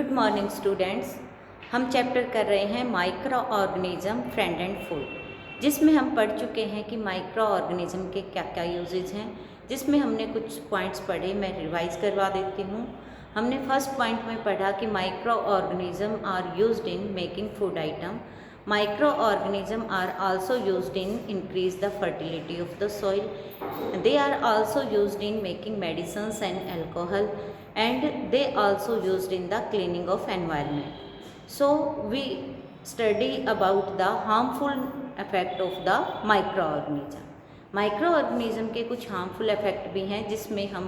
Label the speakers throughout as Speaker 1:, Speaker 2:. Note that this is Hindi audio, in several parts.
Speaker 1: Good morning students. हम चैप्टर कर रहे हैं micro organism friend and food, जिसमें हम पढ़ चुके हैं कि माइक्रो ऑर्गेनिज्म के क्या क्या यूजेज हैं। जिसमें हमने कुछ पॉइंट्स पढ़े, मैं रिवाइज करवा देती हूँ। हमने फर्स्ट पॉइंट में पढ़ा कि microorganism are used in making food item. Microorganism are also used in increase the fertility of the soil. They are also used in making medicines and alcohol, and they also used in the cleaning of environment. So we study about the harmful effect of the microorganism. Microorganism के कुछ हार्मफुल इफेक्ट भी हैं, जिसमें हम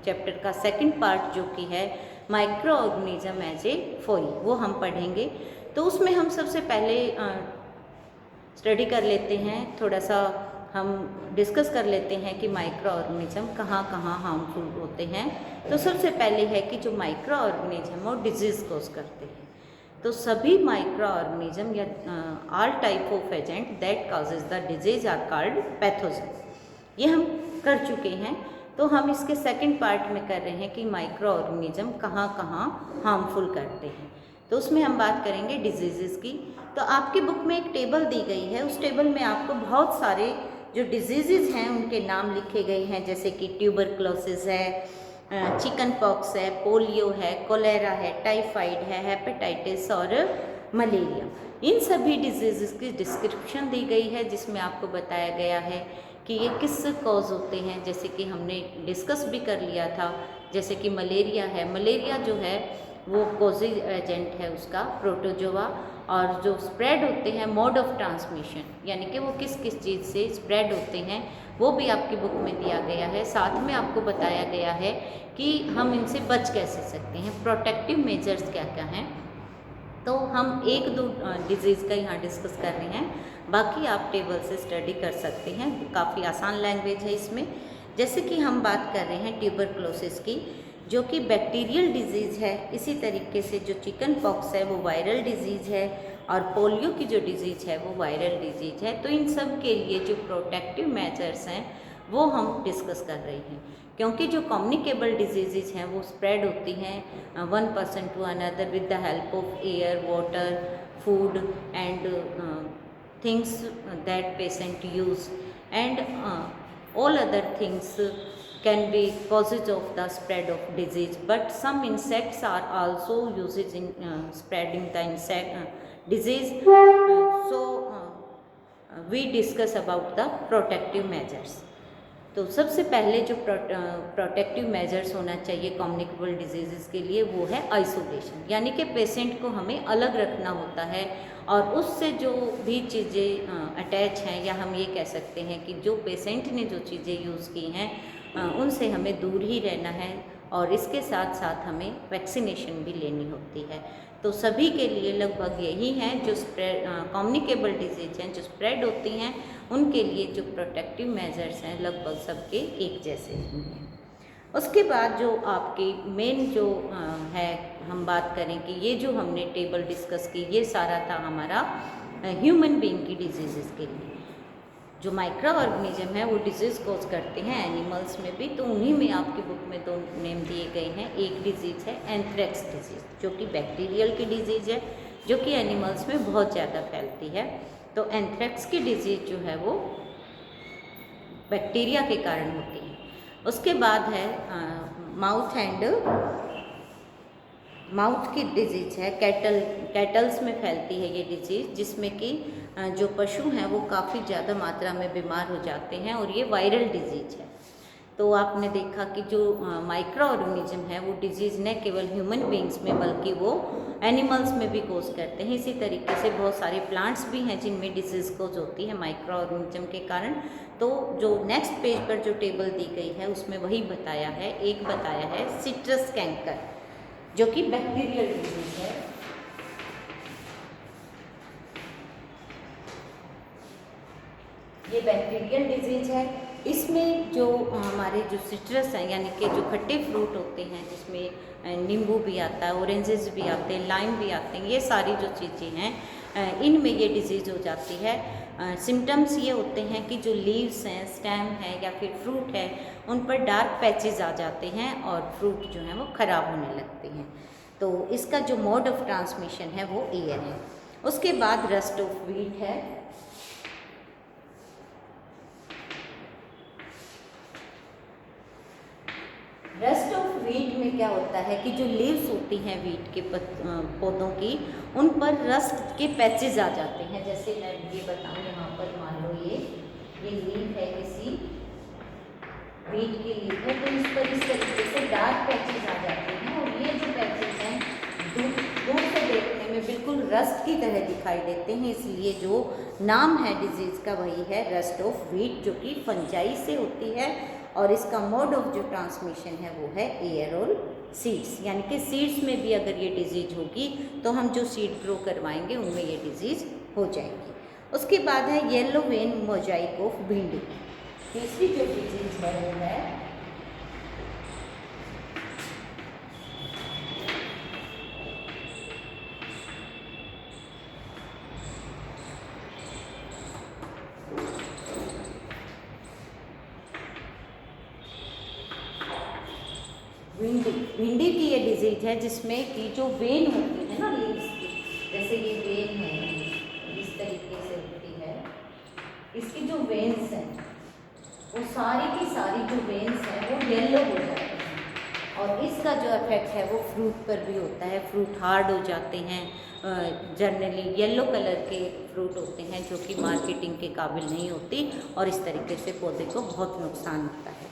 Speaker 1: चैप्टर का सेकंड पार्ट जो कि है माइक्रोऑर्गेनिज्म एज ए फोई, वो हम पढ़ेंगे। तो उसमें हम सबसे पहले स्टडी कर लेते हैं, थोड़ा सा हम डिस्कस कर लेते हैं कि माइक्रो ऑर्गेनिज्म कहाँ कहाँ हार्मफुल होते हैं। तो सबसे पहले है कि जो माइक्रो ऑर्गेनिज्म वो डिजीज़ कोज करते हैं। तो सभी माइक्रो ऑर्गेनिज्म या all type of agent that causes the disease are called pathogen. ये हम कर चुके हैं। तो हम इसके सेकंड पार्ट में कर रहे हैं कि माइक्रो ऑर्गेनिज्म कहाँ कहाँ हार्मफुल करते हैं। तो उसमें हम बात करेंगे डिजीज़ की। तो आपकी बुक में एक टेबल दी गई है, उस टेबल में आपको बहुत सारे जो डिजीज़ हैं उनके नाम लिखे गए हैं, जैसे कि ट्यूबरक्लोसिस है, चिकन पॉक्स है, पोलियो है, कोलेरा है, टाइफाइड है, हेपेटाइटिस और मलेरिया। इन सभी डिजीज़ की डिस्क्रिप्शन दी गई है, जिसमें आपको बताया गया है कि ये किस कॉज होते हैं। जैसे कि हमने डिस्कस भी कर लिया था, जैसे कि मलेरिया है। मलेरिया जो है वो कॉजिंग एजेंट है उसका प्रोटोजोआ, और जो स्प्रेड होते हैं मोड ऑफ ट्रांसमिशन, यानी कि वो किस किस चीज़ से स्प्रेड होते हैं, वो भी आपकी बुक में दिया गया है। साथ में आपको बताया गया है कि हम इनसे बच कैसे सकते हैं, प्रोटेक्टिव मेजर्स क्या क्या हैं। तो हम एक दो डिजीज़ का यहाँ डिस्कस कर रहे हैं, बाकी आप टेबल से स्टडी कर सकते हैं, काफ़ी आसान लैंग्वेज है इसमें। जैसे कि हम बात कर रहे हैं ट्यूबरक्लोसिस की, जो कि बैक्टीरियल डिजीज़ है। इसी तरीके से जो चिकन पॉक्स है वो वायरल डिजीज़ है, और पोलियो की जो डिजीज़ है वो वायरल डिजीज़ है। तो इन सब के लिए जो प्रोटेक्टिव मेजर्स हैं वो हम डिस्कस कर रहे हैं, क्योंकि जो कम्युनिकेबल डिजीज़ हैं वो स्प्रेड होती हैं one person to another with the help of air, water, food and things that patient use, and all other things can be causes of the spread of disease, but some insects are also used in spreading the disease. We discuss about the protective measures. तो सबसे पहले जो प्रोटेक्टिव मेजर्स होना चाहिए कम्युनिकेबल डिजीज़ के लिए वो है आइसोलेशन, यानी कि पेशेंट को हमें अलग रखना होता है, और उससे जो भी चीज़ें अटैच हैं, या हम ये कह सकते हैं कि जो पेशेंट ने जो चीज़ें यूज़ की हैं उनसे हमें दूर ही रहना है, और इसके साथ साथ हमें वैक्सीनेशन भी लेनी होती है। तो सभी के लिए लगभग यही हैं, जो स्प्रेड कम्युनिकेबल डिजीज हैं जो स्प्रेड होती हैं, उनके लिए जो प्रोटेक्टिव मेजर्स हैं लगभग सबके एक जैसे ही हैं। उसके बाद जो आपकी मेन जो है, हम बात करें कि ये जो हमने टेबल डिस्कस की, ये सारा था हमारा ह्यूमन बीइंग की डिजीज़ के लिए। जो माइक्रो ऑर्गेनिज्म है वो डिजीज़ कोज करते हैं एनिमल्स में भी, तो उन्हीं में आपकी बुक में दो नेम दिए गए हैं। एक डिजीज़ है एंथ्रेक्स डिजीज़, जो कि बैक्टीरियल की डिजीज़ है, जो कि एनिमल्स में बहुत ज़्यादा फैलती है। तो एंथ्रेक्स की डिजीज़ जो है वो बैक्टीरिया के कारण होती है। उसके बाद है माउथ की डिजीज़ है, कैटल्स में फैलती है ये डिजीज़, जिसमें कि जो पशु हैं वो काफ़ी ज़्यादा मात्रा में बीमार हो जाते हैं, और ये वायरल डिजीज़ है। तो आपने देखा कि जो माइक्रो ऑर्गेनिज्म है वो डिजीज़ न केवल ह्यूमन बींग्स में बल्कि वो एनिमल्स में भी कोज करते हैं। इसी तरीके से बहुत सारे प्लांट्स भी हैं जिनमें डिजीज़ कोज होती है माइक्रो ऑर्गेनिज्म के कारण। तो जो नेक्स्ट पेज पर जो टेबल दी गई है उसमें वही बताया है। एक बताया है सिट्रस कैंकर, जो कि बैक्टीरियल डिजीज़ है। ये बैक्टीरियल डिजीज़ है। इसमें जो हमारे जो सिट्रस हैं, यानी कि जो खट्टे फ्रूट होते हैं, जिसमें नींबू भी आता है, ऑरेंजेस भी आते हैं, लाइम भी आते हैं, ये सारी जो चीज़ें हैं इनमें ये डिजीज़ हो जाती है। सिम्टम्स ये होते हैं कि जो लीव्स हैं, स्टेम है या फिर फ्रूट है, उन पर डार्क पैचेस आ जाते हैं और फ्रूट जो हैं वो ख़राब होने लगते हैं। तो इसका जो मोड ऑफ ट्रांसमिशन है वो एयर है। उसके बाद रस्ट ऑफ व्हीट है। रस्ट ऑफ व्हीट में क्या होता है कि जो लीव्स होती हैं व्हीट के पौधों की, उन पर रस्ट के पैचेज आ जाते हैं। जैसे मैं ये बताऊँ, यहाँ पर मान लो ये लीव है, किसी व्हीट की लीव है, तो इस पर इस तरीके से डार्क पैचेज आ जाते हैं और ये जो पैचेज हैं दूर से देखने में बिल्कुल रस्ट की तरह दिखाई देते हैं। इसलिए जो नाम है डिजीज़ का वही है रस्ट ऑफ व्हीट, जो कि फंजाई से होती है और इसका मोड ऑफ जो ट्रांसमिशन है वो है एयर और सीड्स। यानी कि सीड्स में भी अगर ये डिजीज़ होगी तो हम जो सीड ग्रो करवाएंगे उनमें ये डिजीज़ हो जाएगी। उसके बाद है येलो वेन मोजाइक ऑफ भिंडी। तीसरी जो डिजीज़ है वो है भिंडी की ये डिजीज है जिसमें कि जो वेन होती है ना लीव्स की, जैसे ये वेन है इस तरीके से होती है, इसकी जो वेन्स हैं वो सारी की सारी जो वेन्स हैं वो येलो हो जाती हैं और इसका जो इफेक्ट है वो फ्रूट पर भी होता है। फ्रूट हार्ड हो जाते हैं, जनरली येलो कलर के फ्रूट होते हैं जो कि मार्केटिंग के काबिल नहीं होती और इस तरीके से पौधे को बहुत नुकसान होता है।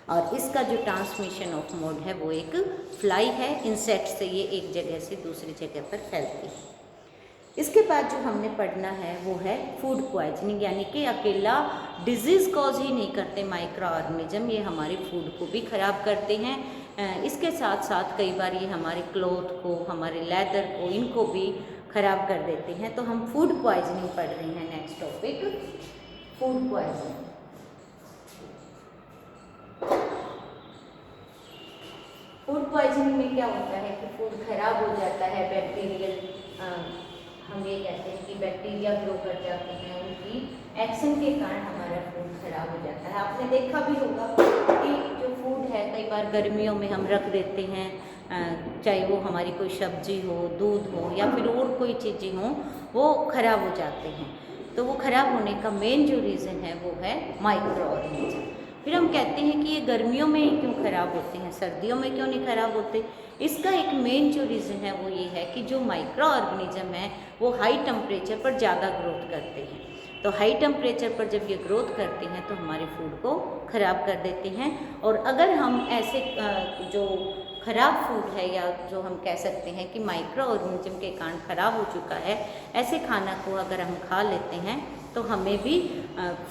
Speaker 1: और इसका जो ट्रांसमिशन ऑफ मोड है वो एक फ्लाई है, इंसेक्ट से ये एक जगह से दूसरी जगह पर फैलती है। इसके बाद जो हमने पढ़ना है वो है फूड पॉइजनिंग, यानी कि अकेला डिजीज़ कॉज ही नहीं करते माइक्रो ऑर्गेनिज्म, ये हमारे फूड को भी ख़राब करते हैं। इसके साथ साथ कई बार ये हमारे क्लॉथ को, हमारे लेदर को, इनको भी ख़राब कर देते हैं। तो हम फूड पॉइजनिंग पढ़ रहे हैं। Next topic food poisoning. Food poisoning में क्या होता है कि फूड खराब हो जाता है, बैक्टीरियल हम ये कहते हैं कि बैक्टीरिया ग्रो कर जाते हैं, उनकी एक्शन के कारण हमारा फूड खराब हो जाता है। आपने देखा भी होगा कि जो फूड है कई बार गर्मियों में हम रख देते हैं, चाहे वो हमारी कोई सब्जी हो, दूध हो या फिर और कोई चीज़ें हों, वो खराब हो जाते हैं। तो वो खराब होने का मेन जो रीज़न है वो है माइक्रो ऑर्गेनिज्म। फिर हम कहते हैं कि ये गर्मियों में ही क्यों ख़राब होते हैं, सर्दियों में क्यों नहीं ख़राब होते। इसका एक मेन जो रीज़न है वो ये है कि जो माइक्रो ऑर्गेनिज्म है वो हाई टेम्परेचर पर ज़्यादा ग्रोथ करते हैं। तो हाई टेम्परेचर पर जब ये ग्रोथ करते हैं तो हमारे फूड को ख़राब कर देते हैं। और अगर हम ऐसे जो ख़राब फूड है या जो हम कह सकते हैं कि माइक्रो ऑर्गेनिज्म के कारण ख़राब हो चुका है, ऐसे खाना को अगर हम खा लेते हैं तो हमें भी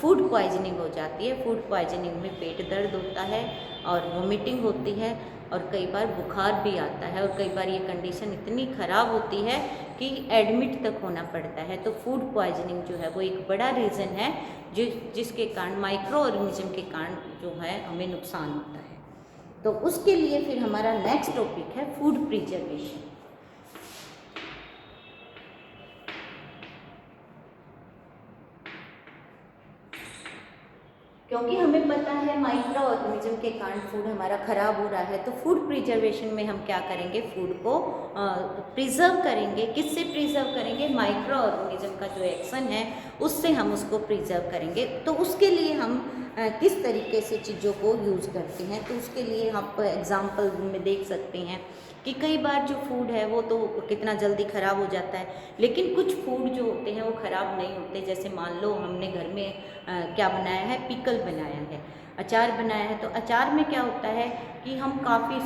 Speaker 1: फूड पॉइजनिंग हो जाती है। फूड पॉइजनिंग में पेट दर्द होता है और वोमिटिंग होती है और कई बार बुखार भी आता है और कई बार ये कंडीशन इतनी ख़राब होती है कि एडमिट तक होना पड़ता है। तो फूड पॉइजनिंग जो है वो एक बड़ा रीज़न है जिसके कारण माइक्रो ऑर्गेनिज्म के कारण जो है हमें नुकसान होता है। तो उसके लिए फिर हमारा नेक्स्ट टॉपिक है फूड प्रिजर्वेशन। क्योंकि हमें पता है माइक्रो ऑर्गेनिज्म के कारण फूड हमारा ख़राब हो रहा है, तो फूड प्रिजर्वेशन में हम क्या करेंगे, फूड को प्रिजर्व करेंगे। किससे प्रिजर्व करेंगे, माइक्रो ऑर्गेनिज्म का जो एक्शन है उससे हम उसको प्रिजर्व करेंगे। तो उसके लिए हम किस तरीके से चीज़ों को यूज़ करते हैं, तो उसके लिए आप एग्जाम्पल में देख सकते हैं कि कई बार जो फूड है वो तो कितना जल्दी ख़राब हो जाता है, लेकिन कुछ फूड जो होते हैं वो ख़राब नहीं होते। जैसे मान लो हमने घर में क्या बनाया है, पिकल बनाया है, अचार बनाया है। तो अचार में क्या होता है कि हम काफ़ी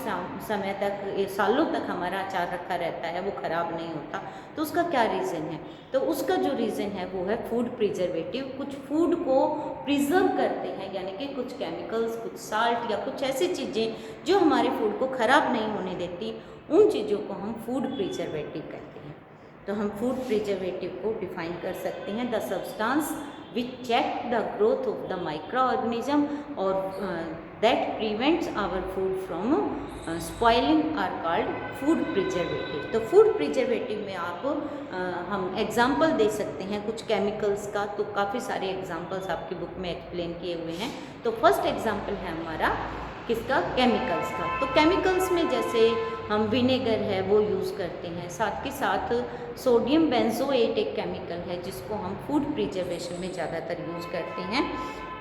Speaker 1: समय तक, सालों तक हमारा अचार रखा रहता है, वो ख़राब नहीं होता। तो उसका क्या रीज़न है, तो उसका जो रीज़न है वो है फूड प्रिजर्वेटिव। कुछ फूड को प्रिजर्व करते हैं, यानी कि कुछ केमिकल्स, कुछ साल्ट या कुछ ऐसी चीज़ें जो हमारे फूड को ख़राब नहीं होने देती, उन चीज़ों को हम फूड प्रिजर्वेटिव कहते हैं। तो हम फूड प्रिजर्वेटिव को डिफाइन कर सकते हैं, the substance which check the growth of the microorganism or that prevents our food from spoiling are called food preservative। तो food preservative में आप हम एग्जाम्पल दे सकते हैं कुछ केमिकल्स का, तो काफ़ी सारे एग्जाम्पल्स आपकी बुक में एक्सप्लेन किए हुए हैं। तो फर्स्ट एग्जाम्पल है हमारा किसका, केमिकल्स का। तो केमिकल्स में जैसे हम विनेगर है वो यूज़ करते हैं, साथ के साथ सोडियम बेंजोएट एक केमिकल है जिसको हम फूड प्रिजर्वेशन में ज़्यादातर यूज़ करते हैं।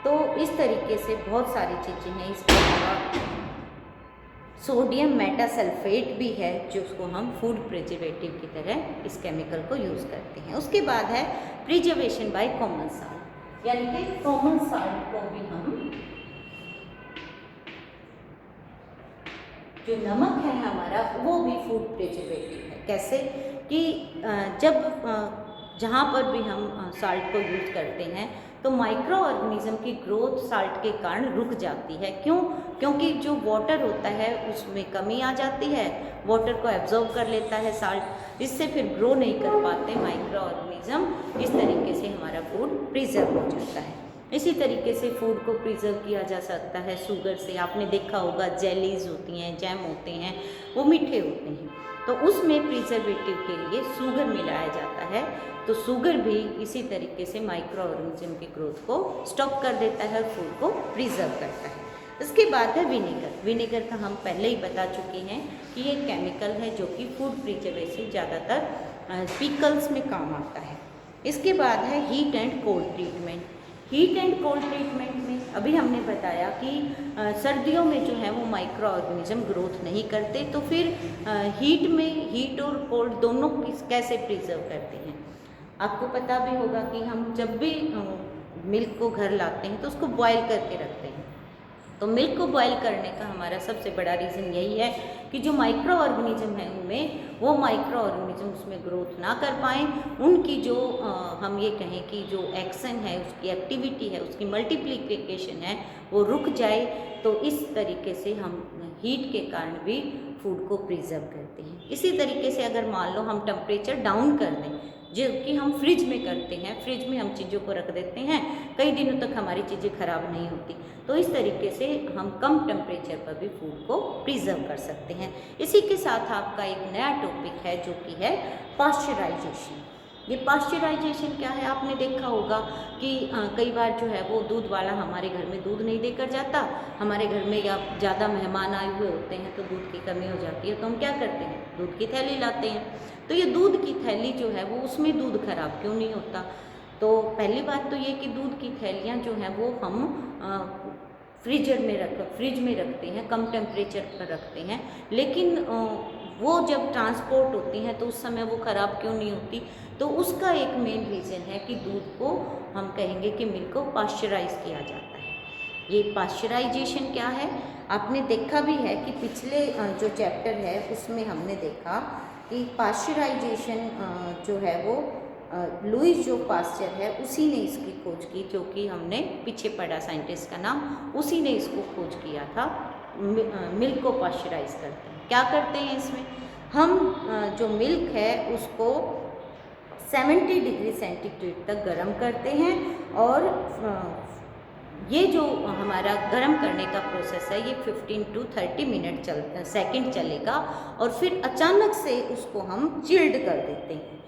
Speaker 1: तो इस तरीके से बहुत सारी चीज़ें हैं। इसके अलावा सोडियम मेटासल्फेट भी है जिसको हम फूड प्रिजर्वेटिव की तरह इस केमिकल को यूज़ करते हैं। उसके बाद है प्रिजर्वेशन बाय कॉमन साल्ट, यानी कि कॉमन साल्ट को भी हम, जो नमक है हमारा वो भी फूड प्रिजर्वेटिव है। कैसे कि जब जहाँ पर भी हम साल्ट को यूज़ करते हैं तो माइक्रो ऑर्गेनिज्म की ग्रोथ साल्ट के कारण रुक जाती है। क्यों? क्योंकि जो वाटर होता है उसमें कमी आ जाती है, वाटर को एब्जॉर्ब कर लेता है साल्ट, जिससे फिर ग्रो नहीं कर पाते माइक्रो ऑर्गेनिज्म। इस तरीके से हमारा फूड प्रिजर्व हो जाता है। इसी तरीके से फूड को प्रिजर्व किया जा सकता है शुगर से। आपने देखा होगा जेलीज होती हैं, जैम होते हैं, वो मीठे होते हैं, तो उसमें प्रिजर्वेटिव के लिए शुगर मिलाया जाता है। तो शुगर भी इसी तरीके से माइक्रो ऑर्गेनिज्म की ग्रोथ को स्टॉप कर देता है और फूड को प्रिजर्व करता है। इसके बाद है विनेगर। विनेगर का हम पहले ही बता चुके हैं कि ये केमिकल है जो कि फूड प्रिजर्वेटिव ज़्यादातर पिकल्स में काम आता है। इसके बाद है heat and cold treatment. Heat and cold treatment में अभी हमने बताया कि सर्दियों में जो है वो माइक्रो ऑर्गेनिज्म ग्रोथ नहीं करते, तो फिर हीट में हीट और कोल्ड दोनों कैसे प्रिजर्व करते हैं। आपको पता भी होगा कि हम जब भी मिल्क को घर लाते हैं तो उसको बॉयल करके रखते हैं। तो मिल्क को बॉयल करने का हमारा सबसे बड़ा रीज़न यही है कि जो माइक्रो ऑर्गेनिज्म है उनमें, वो माइक्रो ऑर्गेनिज्म उसमें ग्रोथ ना कर पाएँ। उनकी जो हम ये कहें कि जो एक्शन है, उसकी एक्टिविटी है, उसकी मल्टीप्लिकेशन है, वो रुक जाए। तो इस तरीके से हम हीट के कारण भी फूड को प्रिजर्व करते हैं। इसी तरीके से अगर मान लो हम टेम्परेचर डाउन कर दें, जो कि हम फ्रिज में करते हैं, फ्रिज में हम चीज़ों को रख देते हैं, कई दिनों तक हमारी चीज़ें खराब नहीं होती। तो इस तरीके से हम कम टेम्परेचर पर भी फूड को प्रिजर्व कर सकते हैं। इसी के साथ आपका एक नया टॉपिक है जो कि है पाश्चराइजेशन। ये पाश्चराइजेशन क्या है? आपने देखा होगा कि कई बार जो है वो दूध वाला हमारे घर में दूध नहीं देकर जाता। हमारे घर में या ज़्यादा मेहमान आए हुए होते हैं तो दूध की कमी हो जाती है, तो हम क्या करते हैं, दूध की थैली लाते हैं। तो ये दूध की थैली जो है वो, उसमें दूध खराब क्यों नहीं होता? तो पहली बात तो ये कि दूध की थैलियाँ जो हैं वो हम फ्रिज में रखते हैं, कम टेम्परेचर पर रखते हैं, लेकिन वो जब ट्रांसपोर्ट होती हैं तो उस समय वो ख़राब क्यों नहीं होती? तो उसका एक मेन रीज़न है कि दूध को हम कहेंगे कि मिल्क को पाश्चराइज किया जाता है। ये पाश्चराइजेशन क्या है? आपने देखा भी है कि पिछले जो चैप्टर है उसमें हमने देखा कि पाश्चराइजेशन जो है वो लुईस जो पास्चर है उसी ने इसकी खोज की, जो कि हमने पीछे पढ़ा साइंटिस्ट का नाम, उसी ने इसको खोज किया था। मिल्क को पाश्चराइज करते हैं। क्या करते हैं इसमें? हम जो मिल्क है उसको 70 डिग्री सेंटीग्रेड तक गर्म करते हैं, और ये जो हमारा गर्म करने का प्रोसेस है ये 15 to 30 सेकंड चलेगा, और फिर अचानक से उसको हम चिल्ड कर देते हैं,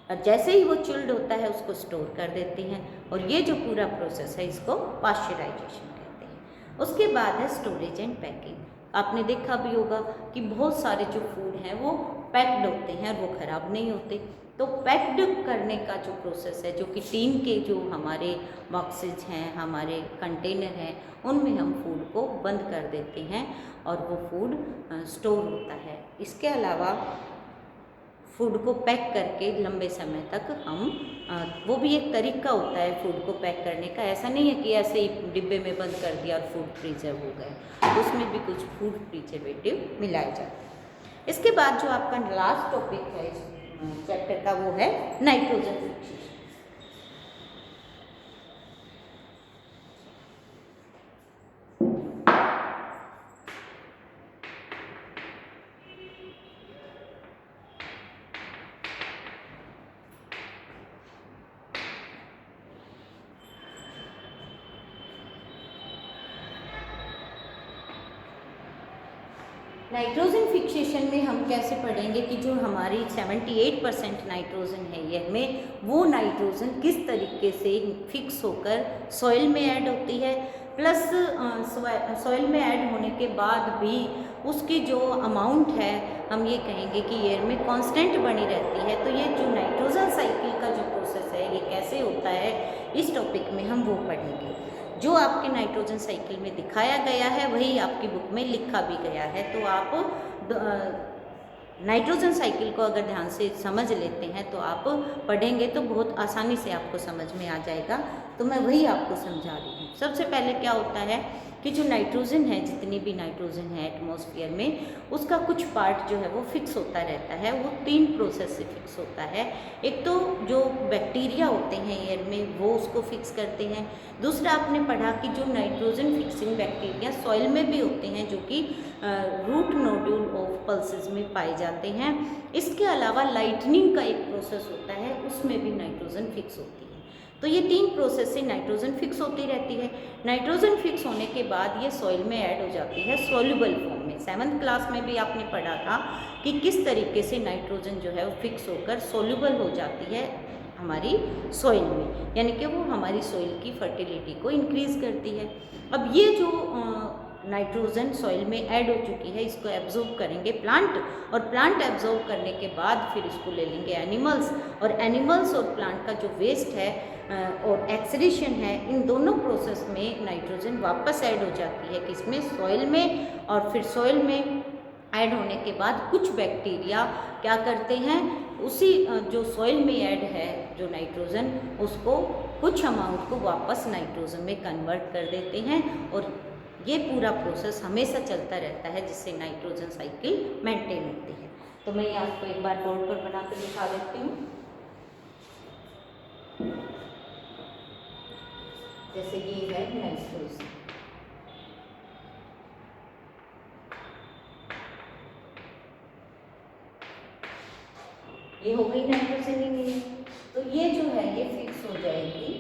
Speaker 1: और जैसे ही वो चिल्ड होता है उसको स्टोर कर देते हैं, और ये जो पूरा प्रोसेस है इसको पाश्चराइजेशन कहते हैं। उसके बाद है स्टोरेज एंड पैकिंग। आपने देखा भी होगा कि बहुत सारे जो फूड हैं वो पैक्ड होते हैं और वो ख़राब नहीं होते। तो पैक्ड करने का जो प्रोसेस है, जो कि टीन के जो हमारे बॉक्सेज हैं, हमारे कंटेनर हैं, उनमें हम फूड को बंद कर देते हैं और वो फूड स्टोर होता है। इसके अलावा फूड को पैक करके लंबे समय तक हम वो भी एक तरीका होता है फूड को पैक करने का। ऐसा नहीं है कि ऐसे ही डिब्बे में बंद कर दिया और फूड प्रिजर्व हो गए, तो उसमें भी कुछ फूड प्रिजर्वेटिव मिलाए जाते हैं। इसके बाद जो आपका लास्ट टॉपिक है इस चैप्टर का वो है नाइट्रोजन फिक्सेशन। नाइट्रोजन फिक्सेशन में हम कैसे पढ़ेंगे कि जो हमारी 78% नाइट्रोजन है ये हमें, वो नाइट्रोजन किस तरीके से फिक्स होकर सॉइल में ऐड होती है, प्लस सॉइल में ऐड होने के बाद भी उसकी जो अमाउंट है हम ये कहेंगे कि एयर में कांस्टेंट बनी रहती है। तो ये जो नाइट्रोजन साइकिल का जो प्रोसेस है ये कैसे होता है, इस टॉपिक में हम वो पढ़ेंगे। जो आपके नाइट्रोजन साइकिल में दिखाया गया है वही आपकी बुक में लिखा भी गया है। तो आप नाइट्रोजन साइकिल को अगर ध्यान से समझ लेते हैं तो आप पढ़ेंगे तो बहुत आसानी से आपको समझ में आ जाएगा। तो मैं वही आपको समझा रही हूँ। सबसे पहले क्या होता है कि जो नाइट्रोजन है, जितनी भी नाइट्रोजन है एटमॉस्फेयर में, उसका कुछ पार्ट जो है वो फिक्स होता रहता है। वो 3 प्रोसेस से फिक्स होता है। एक तो जो बैक्टीरिया होते हैं एयर में वो उसको फिक्स करते हैं। दूसरा आपने पढ़ा कि जो नाइट्रोजन फिक्सिंग बैक्टीरिया सॉइल में भी होते हैं, जो कि रूट नोड्यूल ऑफ पल्सेस में पाए जाते हैं। इसके अलावा लाइटनिंग का एक प्रोसेस होता है, उसमें भी नाइट्रोजन फिक्स होती है। तो ये 3 प्रोसेस से नाइट्रोजन फिक्स होती रहती है। नाइट्रोजन फिक्स होने के बाद ये सॉइल में ऐड हो जाती है सॉल्युबल फॉर्म में। 7th क्लास में भी आपने पढ़ा था कि किस तरीके से नाइट्रोजन जो है वो फिक्स होकर सॉल्युबल हो जाती है हमारी सॉइल में, यानी कि वो हमारी सॉइल की फर्टिलिटी को इंक्रीज करती है। अब ये जो नाइट्रोजन सॉइल में ऐड हो चुकी है, इसको एब्जॉर्ब करेंगे प्लांट, और प्लांट एब्जॉर्ब करने के बाद फिर इसको ले लेंगे एनिमल्स, और एनिमल्स और प्लांट का जो वेस्ट है और एक्सक्रीशन है, इन दोनों प्रोसेस में नाइट्रोजन वापस ऐड हो जाती है किसमें, सॉइल में। और फिर सॉइल में ऐड होने के बाद कुछ बैक्टीरिया क्या करते हैं, उसी जो सॉइल में ऐड है जो नाइट्रोजन, उसको कुछ अमाउंट को वापस नाइट्रोजन में कन्वर्ट कर देते हैं। और ये पूरा प्रोसेस हमेशा चलता रहता है, जिससे नाइट्रोजन साइकिल मेंटेन होती है। तो मैं ये आपको एक बार बोर्ड पर बना कर दिखा देती हूँ। जैसे ये है नाइट्रोजन, ये हो गई नाइट्रोजन ही नहीं है, तो ये जो है ये फिक्स हो जाएगी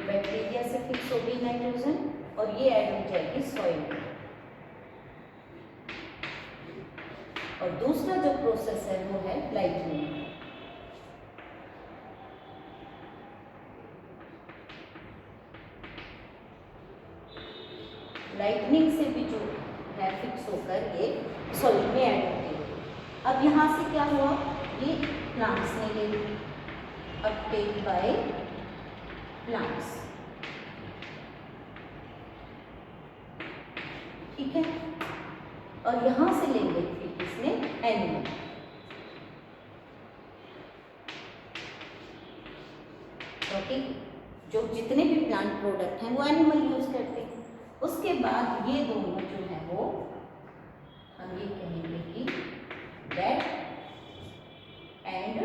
Speaker 1: बैक्टीरिया से, फिक्स हो गई नाइट्रोजन, और ये ऐड हो जाएगी सॉइल में। और दूसरा जो प्रोसेस है वो है लाइटनिंग। लाइटनिंग से भी जो है फिक्स होकर ये सॉइल में ऐड होती है। अब यहाँ से क्या हुआ, ये प्लांट्स ने ले ली, अपटेक बाय प्लांट्स, ठीक है। और यहाँ से लेंगे फिर किसने, एनिमल, क्योंकि जो जितने भी प्लांट प्रोडक्ट हैं वो एनिमल यूज करते हैं। उसके बाद ये दोनों जो है वो हम ये कहेंगे कि डेथ एंड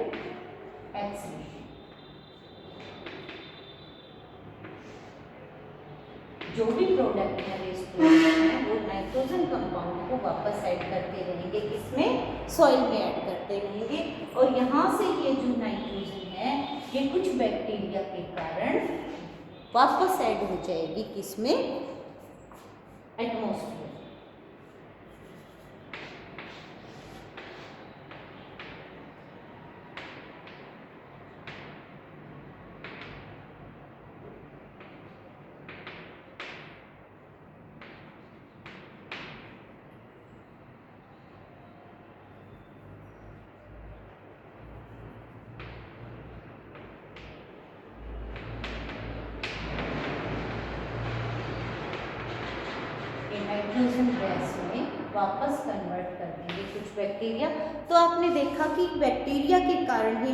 Speaker 1: एक्सक्रीशन। जो भी प्रोडक्ट है वेस्ट प्रोडक्ट है वो नाइट्रोजन कंपाउंड को वापस ऐड करते रहेंगे, किसमें, सॉइल में ऐड करते रहेंगे। और यहाँ से ये जो नाइट्रोजन है ये कुछ बैक्टीरिया के कारण वापस ऐड हो जाएगी किसमें, एटमॉस्फेयर। नाइट्रोजन गैस में वापस कन्वर्ट कर देंगे कुछ बैक्टीरिया। तो आपने देखा कि बैक्टीरिया के कारण ही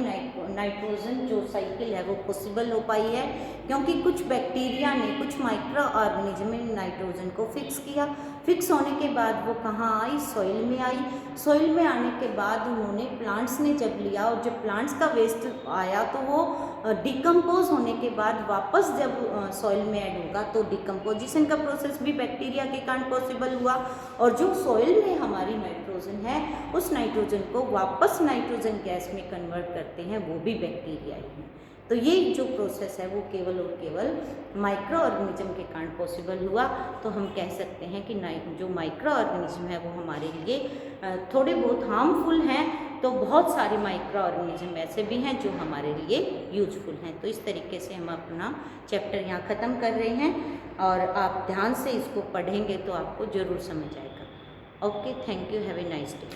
Speaker 1: नाइट्रोजन जो साइकिल है वो पॉसिबल हो पाई है, क्योंकि कुछ बैक्टीरिया ने, कुछ माइक्रो ऑर्गेनिज्म ने नाइट्रोजन को फिक्स किया। फिक्स होने के बाद वो कहाँ आई, सॉइल में आई। सॉइल में आने के बाद उन्होंने, प्लांट्स ने जब लिया, और जब प्लांट्स का वेस्ट आया तो वो डिकम्पोज होने के बाद वापस जब सॉइल में ऐड होगा तो डिकम्पोजिशन का प्रोसेस भी बैक्टीरिया के कारण पॉसिबल हुआ। और जो सॉइल में हमारी नाइट्रोजन है उस नाइट्रोजन को वापस नाइट्रोजन गैस में कन्वर्ट करते हैं, वो भी बैक्टीरिया ही है। तो ये जो प्रोसेस है वो केवल और केवल माइक्रो ऑर्गेनिज्म के कारण पॉसिबल हुआ। तो हम कह सकते हैं कि जो माइक्रो ऑर्गेनिज्म है वो हमारे लिए थोड़े बहुत हार्मफुल हैं, तो बहुत सारे माइक्रो ऑर्गेनिज्म ऐसे भी हैं जो हमारे लिए यूजफुल हैं। तो इस तरीके से हम अपना चैप्टर यहाँ ख़त्म कर रहे हैं और आप ध्यान से इसको पढ़ेंगे तो आपको ज़रूर समझ आएगा। Okay, thank you, have a nice day.